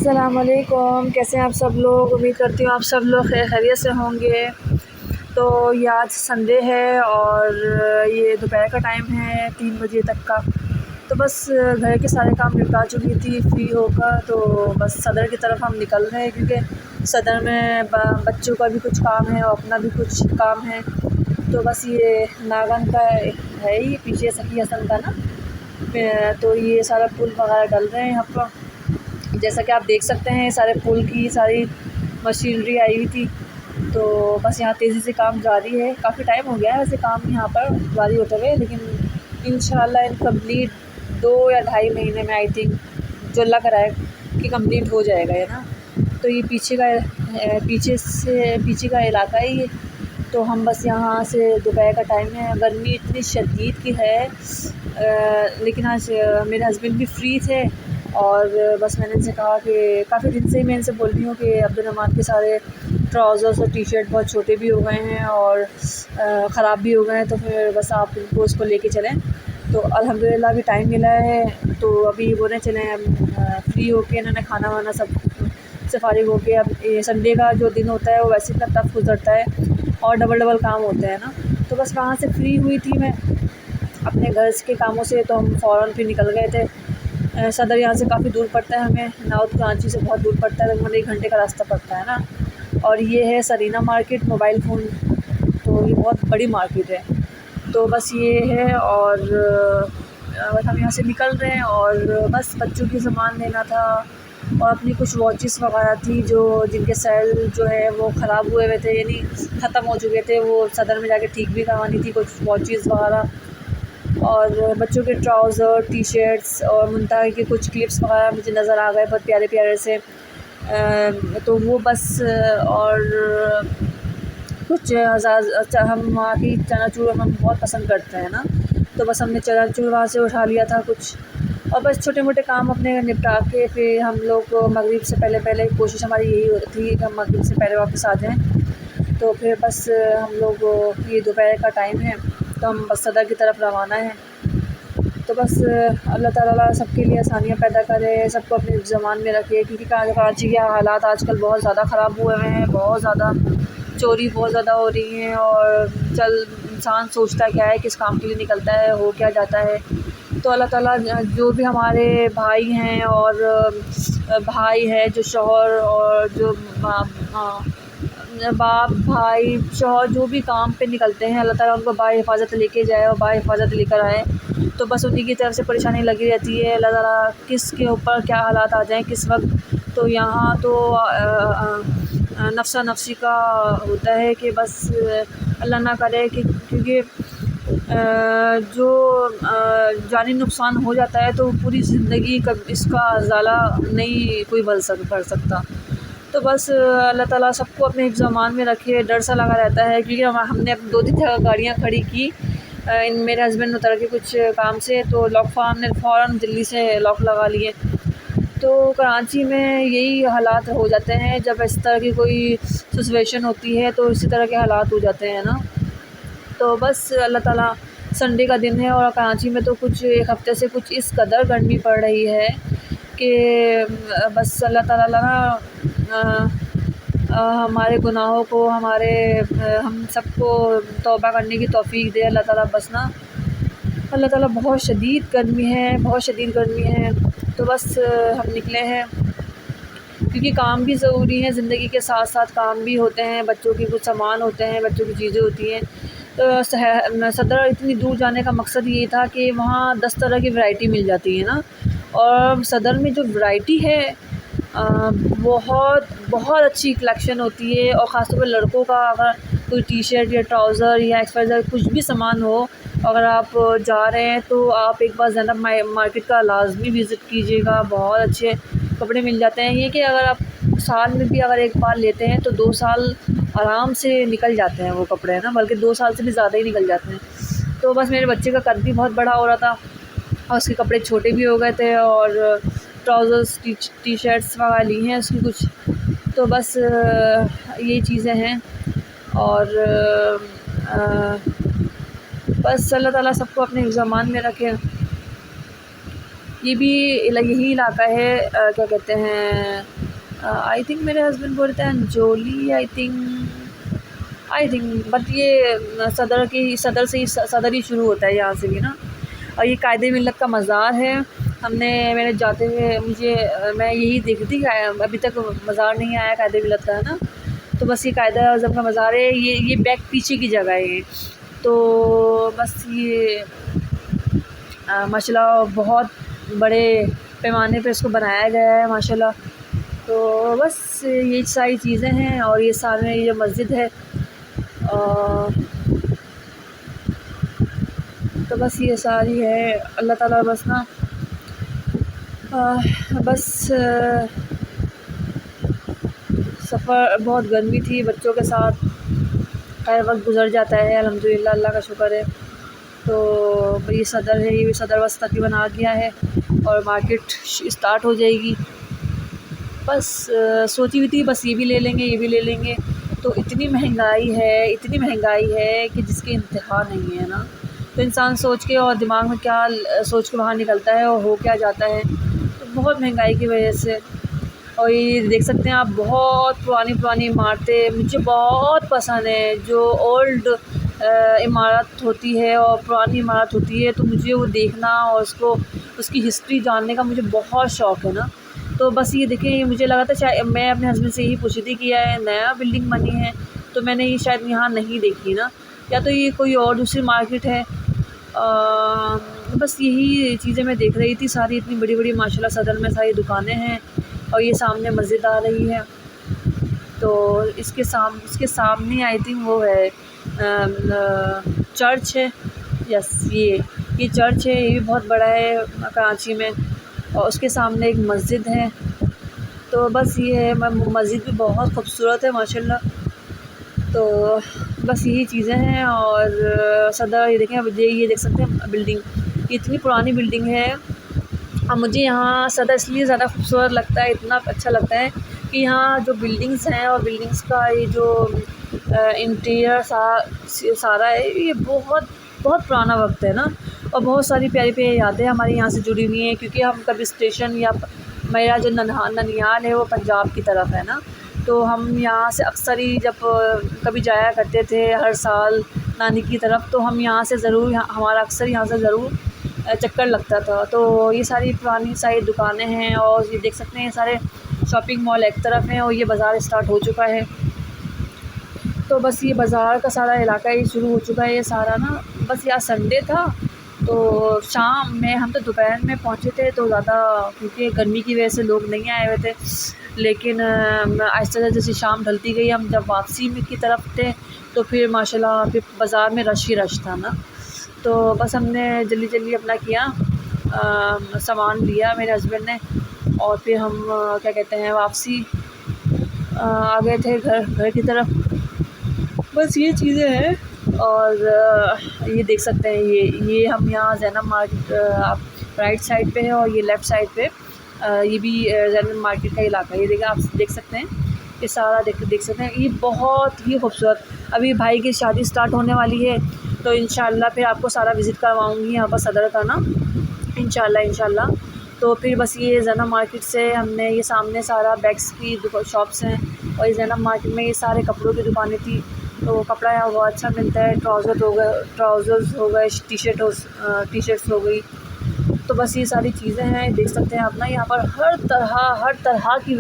अस्सलामुअलैकुम, कैसे हैं आप सब लोग। उम्मीद करती हूँ आप सब लोग खैरियत से होंगे। तो ये आज संडे है और ये दोपहर का टाइम है 3 बजे तक का। तो बस घर के सारे काम निपटा चुकी थी फ्री होकर, तो बस सदर की तरफ हम निकल रहे हैं क्योंकि सदर में बच्चों का भी कुछ काम है और अपना भी कुछ काम है। तो बस ये नागन का है ही पीछे सखी हसन का ना, तो ये सारा पुल वगैरह डल रहे हैं यहाँ पर। जैसा कि आप देख सकते हैं सारे पुल की सारी मशीनरी आई हुई थी। तो बस यहाँ तेज़ी से काम जारी है। काफ़ी टाइम हो गया है वैसे काम यहाँ पर जारी होते हुए, लेकिन इंशाल्लाह इन कंप्लीट 2 या ढाई महीने में आई थिंक जो लग रहा है कि कंप्लीट हो जाएगा ये ना। तो ये पीछे का इलाका है ये। तो हम बस यहाँ से दोपहर का टाइम है, गर्मी इतनी शदीद की है, लेकिन आज मेरे हस्बैंड भी फ्री थे और बस मैंने इनसे कहा कि काफ़ी दिन से ही मैं इनसे बोल रही हूँ कि अब्दुलरहमान के सारे ट्राउज़र्स और टी शर्ट बहुत छोटे भी हो गए हैं और ख़राब भी हो गए हैं, तो फिर बस आप इनको उसको लेके चलें। तो अल्हम्दुलिल्लाह अभी टाइम मिला है, तो अभी बोले चलें हम फ्री होके इन्होंने खाना वाना सब से फ़ारिग होके। अब ये संडे का जो दिन होता है वो वैसे इतना टफ गुजरता है और डबल काम होते हैं ना। तो बस वहाँ से फ्री हुई थी मैं अपने घर के कामों से, तो हम फ़ौरन फिर निकल गए थे। सदर यहाँ से काफ़ी दूर पड़ता है हमें, नाउथ कराची से बहुत दूर पड़ता है, तकरीबन 1 घंटे का रास्ता पड़ता है ना। और ये है सरीना मार्केट मोबाइल फ़ोन, तो ये बहुत बड़ी मार्केट है। तो बस ये है और बस हम यहाँ से निकल रहे हैं और बस बच्चों की सामान लेना था और अपनी कुछ वॉचेस वगैरह थी जो जिनके सेल जो है वो ख़राब हुए थे, यानी ख़त्म हो चुके थे, वो सदर में जाके ठीक भी करवानी थी कुछ वॉचेस वगैरह। और बच्चों के ट्राउज़र टी शर्ट्स और मुंतहा के कुछ क्लिप्स वगैरह मुझे नज़र आ गए बहुत प्यारे प्यारे से। तो वो बस और कुछ हज़ार हम वहाँ की चनाचूर हम बहुत पसंद करते हैं ना, तो बस हमने चनाचूर वहाँ से उठा लिया था कुछ। और बस छोटे मोटे काम अपने निपटा के फिर हम लोग मगरिब से पहले कोशिश हमारी यही थी कि हम मगरिब से पहले वापस आ जाएँ। तो फिर बस हम लोग ये दोपहर का टाइम है, तो हम बस सदर की तरफ रवाना है। तो बस अल्लाह ताला सबके लिए आसानियाँ पैदा करे, सबको अपने ज़मान में रखे, क्योंकि कराची के हालात आजकल बहुत ज़्यादा ख़राब हुए हुए हैं। बहुत ज़्यादा चोरी बहुत ज़्यादा हो रही हैं और इंसान सोचता क्या है किस काम के लिए निकलता है, हो क्या जाता है। तो अल्लाह ताला जो भी हमारे भाई हैं और भाई है जो शौहर और जो बाप भाई शौहर जो भी काम पे निकलते हैं, अल्लाह ताला उनको बाहिफ़ाज़त लेके जाए और बाहिफ़ाज़त लेकर आए। तो बस उन्हीं की तरफ से परेशानी लगी रहती है। अल्लाह ताला किसके ऊपर क्या हालात आ जाएँ किस वक्त। तो यहाँ तो नफ़्सा नफ़सी का होता है कि बस अल्लाह ना करे कि, क्योंकि जो जानी नुकसान हो जाता है तो पूरी ज़िंदगी का इसका ज़ाला नहीं कोई भर सकता। तो बस अल्लाह ताला सबको अपने हिफ्ज़-ओ-अमान में रखे। डर सा लगा रहता है क्योंकि हमने अब 2 दिन तक गाड़ियाँ खड़ी की, इन मेरे हस्बैंड उतर के कुछ काम से, तो हमने फ़ौरन दिल्ली से लॉक लगा लिए। तो कराची में यही हालात हो जाते हैं जब इस तरह की कोई सिचुएशन होती है, तो इसी तरह के हालात हो जाते हैं ना। तो बस अल्लाह ताला संडे का दिन है और कराची में तो कुछ 1 हफ़्ते से कुछ इस कदर गर्मी पड़ रही है कि बस अल्लाह ताला ना हमारे गुनाहों को हम सबको तौबा करने की तौफ़ीक दे अल्लाह ताला। बस ना अल्लाह ताला बहुत शदीद गर्मी है, बहुत शदीद गर्मी है। तो बस हम निकले हैं क्योंकि काम भी ज़रूरी है, ज़िंदगी के साथ साथ काम भी होते हैं, बच्चों के कुछ सामान होते हैं, बच्चों की चीज़ें होती हैं। तो सदर इतनी दूर जाने का मकसद ये था कि वहाँ 10 तरह की वैरायटी मिल जाती है ना। और सदर में जो वैरायटी है बहुत बहुत अच्छी कलेक्शन होती है, और ख़ास तौर पर लड़कों का अगर कोई टी शर्ट या ट्राउज़र या XYZ कुछ भी सामान हो, अगर आप जा रहे हैं तो आप एक बार ज़ैनब मार्केट का लाज़मी विज़िट कीजिएगा। बहुत अच्छे कपड़े मिल जाते हैं। ये कि अगर आप साल में भी अगर एक बार लेते हैं तो 2 साल आराम से निकल जाते हैं वो कपड़े, है ना, बल्कि 2 साल से भी ज़्यादा ही निकल जाते हैं। तो बस मेरे बच्चे का कद भी बहुत बड़ा हो रहा था और उसके कपड़े छोटे भी हो गए थे, और ट्राउज़र्स टी शर्ट्स वगैरह ली हैं उसकी कुछ। तो बस ये चीज़ें हैं और बस अल्लाह ताला सबको अपने हिफ्ज़-ओ-अमान में रखे। ये भी यही इलाका है, क्या कहते हैं, आई थिंक मेरे हस्बैंड बोलते हैं अंजोली, आई थिंक बट ये सदर से ही सदर ही शुरू होता है यहाँ से भी ना। और ये कायदे मिल्लत का मज़ार है। मैंने जाते हुए मैं यही देखी थी, अभी तक मज़ार नहीं आया कायदे मिल्लत का, है ना। तो बस ये कायदे आज़म का मज़ार है। ये बैक पीछे की जगह है ये। तो बस ये माशाल्लाह बहुत बड़े पैमाने पे इसको बनाया गया है माशाल्लाह। तो बस ये सारी चीज़ें हैं। और ये सामने ये जो मस्जिद है, तो बस ये सारी है। अल्लाह ताला बस ना बस सफ़र बहुत गर्मी थी बच्चों के साथ, खैर वक्त गुज़र जाता है अल्हम्दुलिल्लाह, अल्लाह का शुक्र है। तो ये सदर है, ये सदर बस तकरीबन आ गया है और मार्केट स्टार्ट हो जाएगी। बस सोची हुई थी बस ये भी ले लेंगे, ये भी ले लेंगे। तो इतनी महंगाई है कि जिसकी इंतहा नहीं है ना। तो इंसान सोच के और दिमाग में क्या सोच के बाहर निकलता है और हो क्या जाता है। तो बहुत महंगाई की वजह से। और ये देख सकते हैं आप, बहुत पुरानी इमारतें मुझे बहुत पसंद है। जो ओल्ड इमारत होती है और पुरानी इमारत होती है, तो मुझे वो देखना और उसकी हिस्ट्री जानने का मुझे बहुत शौक़ है ना। तो बस ये देखिए, मुझे लगा था शायद मैं अपने हस्बैंड से यही पूछी थी कि यह नया बिल्डिंग बनी है, तो मैंने ये शायद यहाँ नहीं देखी ना, या तो ये कोई और दूसरी मार्केट है। बस यही चीज़ें मैं देख रही थी सारी, इतनी बड़ी माशाल्लाह सदर में सारी दुकानें हैं। और ये सामने मस्जिद आ रही है। तो इसके सामने आई थिंक वो है चर्च है। यस, ये चर्च है, ये भी बहुत बड़ा है कराची में। और उसके सामने एक मस्जिद है। तो बस ये है, मस्जिद भी बहुत खूबसूरत है माशाल्लाह। तो बस यही चीज़ें हैं। और सदर ये देखें, अब ये देख सकते हैं बिल्डिंग, इतनी पुरानी बिल्डिंग है। अब मुझे यहाँ सदर इसलिए ज़्यादा खूबसूरत लगता है, इतना अच्छा लगता है कि यहाँ जो बिल्डिंग्स हैं और बिल्डिंग्स का ये जो इंटीरियर सारा है, ये बहुत पुराना वक्त है ना। और बहुत सारी प्यारी यादें हमारी यहाँ से जुड़ी हुई हैं, क्योंकि हम कभी स्टेशन या मेरा जो ननिहाल है वो पंजाब की तरफ है ना। तो हम यहाँ से अक्सर ही जब कभी जाया करते थे हर साल नानी की तरफ, तो हम यहाँ से ज़रूर, हमारा अक्सर यहाँ से ज़रूर चक्कर लगता था। तो ये सारी पुरानी सारी दुकानें हैं। और ये देख सकते हैं, ये सारे शॉपिंग मॉल एक तरफ हैं और ये बाज़ार स्टार्ट हो चुका है। तो बस ये बाज़ार का सारा इलाका ही शुरू हो चुका है ये सारा ना। बस यहाँ संडे था, तो शाम में, हम तो दोपहर में पहुँचे थे, तो ज़्यादा क्योंकि गर्मी की वजह से लोग नहीं आए हुए थे। लेकिन आहिस्ता जैसे शाम ढलती गई, हम जब वापसी में की तरफ थे, तो फिर माशाल्लाह फिर बाज़ार में रश ही रश था ना। तो बस हमने जल्दी अपना किया, सामान लिया मेरे हस्बैंड ने, और फिर हम क्या कहते हैं, वापसी आ गए थे घर की तरफ। बस ये चीज़ें हैं। और ये देख सकते हैं, ये हम यहाँ ज़ैनब मार्केट आप राइट साइड पे है, और ये लेफ़्ट साइड पे ये भी ज़ैनब मार्केट का इलाका है। ये देखिए, आप देख सकते हैं, ये सारा देख सकते हैं। ये बहुत ही खूबसूरत। अभी भाई की शादी स्टार्ट होने वाली है, तो इंशाल्लाह फिर आपको सारा विज़िट करवाऊँगी यहाँ पर सदर का ना, इंशाल्लाह। तो फिर बस ये ज़ैनब मार्केट से हमने, ये सामने सारा बैग्स की शॉप्स हैं, और ये ज़ैनब मार्केट में ये सारे कपड़ों की दुकानें थी। तो कपड़ा यहाँ बहुत अच्छा मिलता है, ट्राउज़र्स हो गए, टी शर्ट्स हो गई। तो बस ये सारी चीज़ें हैं, देख सकते हैं आप ना, यहाँ पर हर तरह की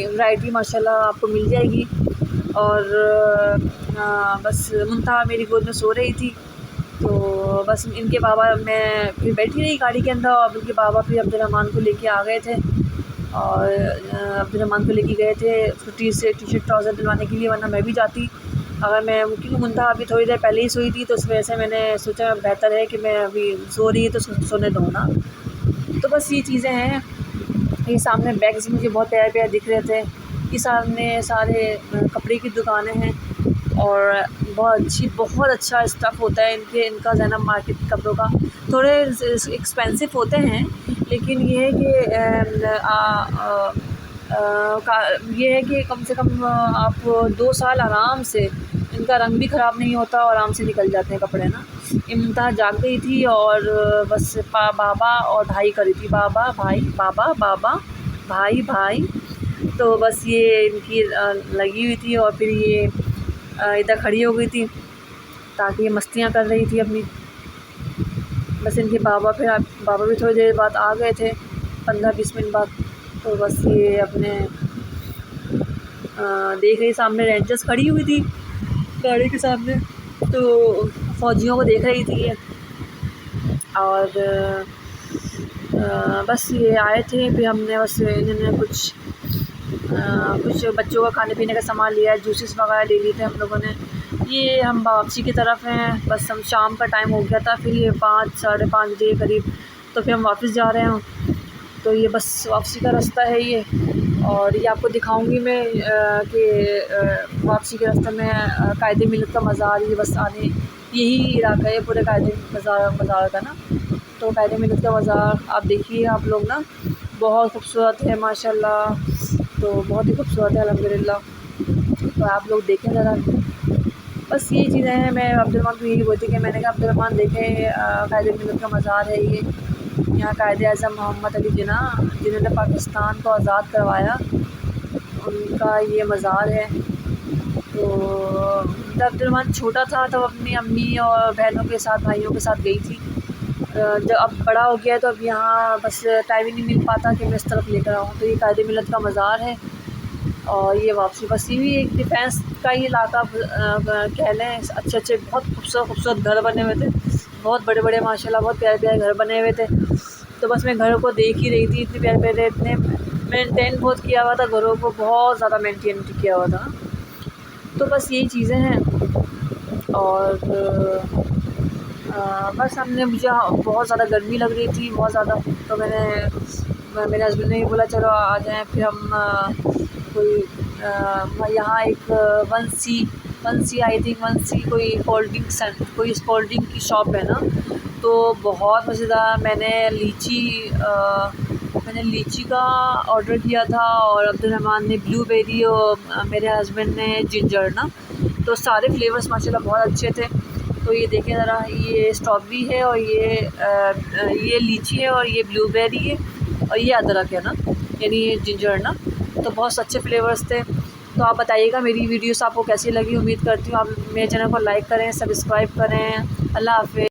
वैरायटी माशाल्लाह आपको मिल जाएगी। और बस मुंतहा मेरी गोद में सो रही थी, तो बस इनके बाबा, मैं फिर बैठी रही गाड़ी के अंदर, और इनके बाबा फिर अब्दुर्रहमान को लेके आ गए थे, और अब्दुर्रहमान को लेके गए थे उसको टी शर्ट ट्राउज़र दिलवाने के लिए, वरना मैं भी जाती। अगर मैं, क्योंकि मुंतहा अभी थोड़ी देर पहले ही सोई थी, तो उस वजह से मैंने सोचा बेहतर है कि मैं अभी सो रही है तो सोने दो ना। तो बस ये चीज़ें हैं। ये सामने बैग्स मुझे बहुत प्यारे दिख रहे थे। ये सामने सारे कपड़े की दुकानें हैं, और बहुत अच्छा स्टफ़ होता है इनका ज़ैनब मार्केट के कपड़ों का। थोड़े एक्सपेंसिव होते हैं, लेकिन ये है कि कम से कम आप 2 साल आराम से, इनका रंग भी ख़राब नहीं होता और आराम से निकल जाते हैं कपड़े ना। इम्तिहा जाग गई थी और बस बाबा और भाई कर रही थी, बाबा भाई बाबा बाबा भाई भाई। तो बस ये इनकी लगी हुई थी और फिर ये इधर खड़ी हो गई थी ताकि ये मस्तियाँ कर रही थी अपनी। बस इनके बाबा भी थोड़ी देर बाद आ गए थे, 15-20 मिनट बाद। तो बस ये अपने देख रही, सामने रेंजर्स खड़ी हुई थी गाड़ी के सामने, तो फ़ौजियों को देख रही थी ये। और बस ये आए थे, फिर हमने बस इन्होंने कुछ बच्चों का खाने पीने का सामान लिया, जूसेस वगैरह ले लिए थे हम लोगों ने। ये हम वापसी की तरफ हैं, बस हम शाम का टाइम हो गया था, फिर ये 5 साढ़े 5 बजे करीब, तो फिर हम वापस जा रहे हैं। तो ये बस वापसी का रास्ता है ये, और ये आपको दिखाऊंगी मैं कि वापसी के रास्ते में कायदे मिलत का मज़ार, ये बस आने यही इलाका है पूरे कायदे मज़ार का ना। तो कायदे मिलत का मज़ार आप देखिए आप लोग ना, बहुत खूबसूरत है माशाल्लाह, तो बहुत ही खूबसूरत है अल्हम्दुलिल्लाह। तो आप लोग देखें ज़रा, बस ये चीज़ें हैं। मैं अब्दुलरहमान को यही बोलती कि मैंने कहा अब्दुलरहमान देखें कायदे मिलत का मज़ार है ये, यहाँ कायदे आज़म मोहम्मद अली जिन्ना जिन्होंने पाकिस्तान को आज़ाद करवाया, उनका ये मज़ार है। तो जब अब्दुलरहमान छोटा था तब अपनी अम्मी और बहनों के साथ भाइयों के साथ गई थी। जब अब बड़ा हो गया है तो अब यहाँ बस टाइम ही नहीं मिल पाता कि मैं इस तरफ लेकर आऊँ। तो ये कायदे मिलत का मज़ार है और ये वापसी बस ये भी एक डिफेंस का ही इलाका कह लें। अच्छे बहुत खूबसूरत घर बने हुए थे, बहुत बड़े बड़े माशाल्लाह, बहुत प्यारे प्यारे घर बने हुए थे। तो बस मैं घरों को देख ही रही थी, इतने प्यारे प्यारे, इतने मेंटेन बहुत किया हुआ था घरों को, बहुत ज़्यादा मेंटेन किया हुआ था। तो बस यही चीज़ें हैं। और बस मुझे बहुत ज़्यादा गर्मी लग रही थी, बहुत ज़्यादा। तो मेरे हस्बैंड ने भी बोला चलो आ जाएँ। फिर हम कोई यहाँ एक one C I think one C कोई कोल्ड ड्रिंक की शॉप है ना, तो बहुत मज़ेदार। मैंने लीची का ऑर्डर किया था और अब्दुलरहमान ने ब्लूबेरी और मेरे हस्बैंड ने जिंजर ना। तो सारे फ्लेवर्स माशाल्लाह बहुत अच्छे थे। तो ये देखें ज़रा, ये स्ट्रॉबेरी है और ये लीची है और ये ब्लूबेरी है और ये अदरक है ना, यानी ये जिंजर ना। तो बहुत अच्छे फ्लेवर्स थे। तो आप बताइएगा मेरी वीडियोस आपको कैसी लगी। उम्मीद करती हूँ आप मेरे चैनल को लाइक करें, सब्सक्राइब करें। अल्लाह हाफ़िज़।